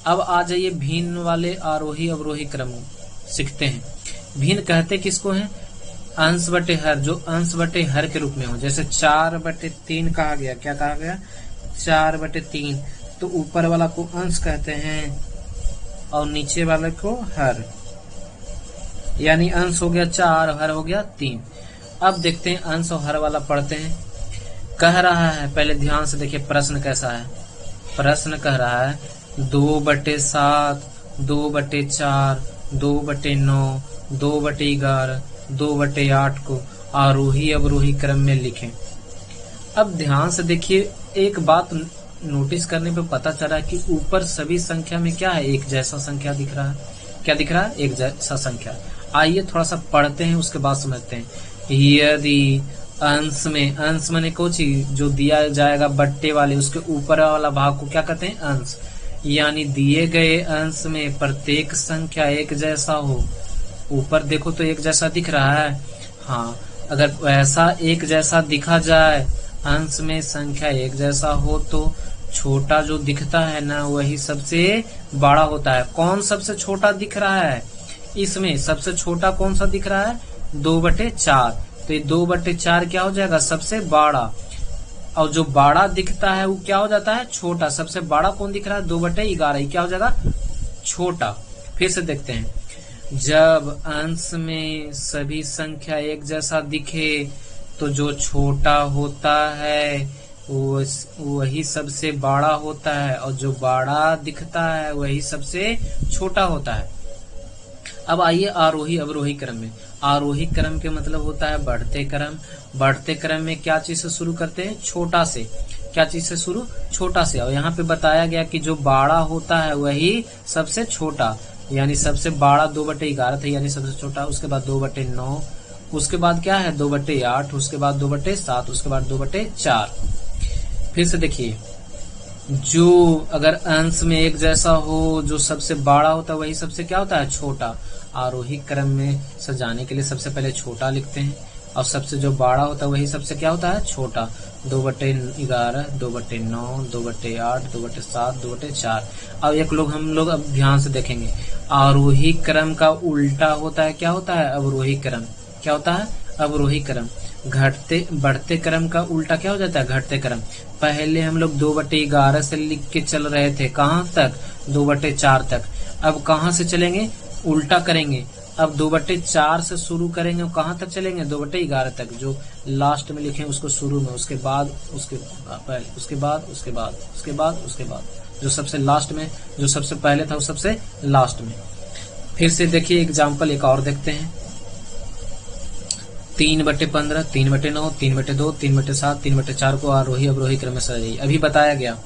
अब आ जाइए भिन्न वाले आरोही अवरोही क्रम सीखते हैं। भिन्न कहते किसको हैं? अंश बटे हर, जो अंश बटे हर के रूप में हो। जैसे 4/3 कहा गया, क्या कहा गया? 4/3। तो ऊपर वाला को अंश कहते हैं और नीचे वाले को हर, यानी अंश हो गया 4 और हर हो गया 3। अब देखते हैं अंश और हर वाला पढ़ते हैं। कह रहा है, पहले ध्यान से देखिए प्रश्न कैसा है। प्रश्न कह रहा है 2/7, 2/4, 2/9, 2/11, 2/8 को आरोही अवरोही क्रम में लिखें। अब ध्यान से देखिए, एक बात नोटिस करने पे पता चला कि ऊपर सभी संख्या में क्या है? एक जैसा संख्या दिख रहा है। क्या दिख रहा है? एक जैसा संख्या। आइए थोड़ा सा पढ़ते हैं, उसके बाद समझते हैं। यदि अंश में, अंश माने कुछ जो दिया जाएगा बट्टे वाले, उसके ऊपर वाला भाग को क्या कहते हैं? अंश। यानी दिए गए अंश में प्रत्येक संख्या एक जैसा हो। ऊपर देखो तो एक जैसा दिख रहा है। हाँ, अगर वैसा एक जैसा दिखा जाए, अंश में संख्या एक जैसा हो, तो छोटा जो दिखता है ना, वही सबसे बड़ा होता है। कौन सबसे छोटा दिख रहा है? इसमें सबसे छोटा कौन सा दिख रहा है? 2/4। तो ये 2/4 क्या हो जाएगा? सबसे बड़ा। और जो बड़ा दिखता है वो क्या हो जाता है? छोटा। सबसे बड़ा कौन दिख रहा है? 2/11। क्या हो जाएगा? छोटा। फिर से देखते हैं, जब अंश में सभी संख्या एक जैसा दिखे तो जो छोटा होता है वही सबसे बड़ा होता है, और जो बड़ा दिखता है वही सबसे छोटा होता है। अब आइए आरोही अवरोही क्रम में। आरोही क्रम के मतलब होता है बढ़ते क्रम। बढ़ते क्रम में क्या चीज से शुरू करते हैं? छोटा से। क्या चीज से शुरू? छोटा से। और यहाँ पे बताया गया कि जो बड़ा होता है वही सबसे छोटा, यानी सबसे बड़ा 2/11 था, यानी सबसे छोटा। उसके बाद 2/9, उसके बाद क्या है? 2/8, उसके बाद 2/7, उसके बाद 2/4। फिर से देखिए, जो अगर अंश में एक जैसा हो, जो सबसे बड़ा होता है वही सबसे क्या होता है? छोटा। आरोही क्रम में सजाने के लिए सबसे पहले छोटा लिखते हैं, और सबसे जो बड़ा होता है वही सबसे क्या होता है? छोटा। 2/11, 2/9, 2/8, 2/7, 2/4। अब हम लोग अब ध्यान से देखेंगे, आरोही क्रम का उल्टा होता है, क्या होता है? अवरोही क्रम। क्या होता है? अवरोही क्रम। घटते बढ़ते क्रम का उल्टा क्या हो जाता है? घटते क्रम। पहले हम लोग 2/11 से लिख के चल रहे थे, कहाँ तक? 2/4 तक। अब कहाँ से चलेंगे? उल्टा करेंगे। अब 2/4 से शुरू करेंगे, कहाँ तक चलेंगे? 2/11 तक। जो लास्ट में लिखे उसको शुरू में, उसके बाद उसके बाद उसके बाद उसके बाद जो सबसे लास्ट में, जो सबसे पहले था वो सबसे लास्ट में। फिर से देखिए एग्जाम्पल एक और देखते हैं। 3/15, 3/9, 3/2, 3/7, 3/4 को आरोही अवरोही क्रम में सजाइए। अभी बताया गया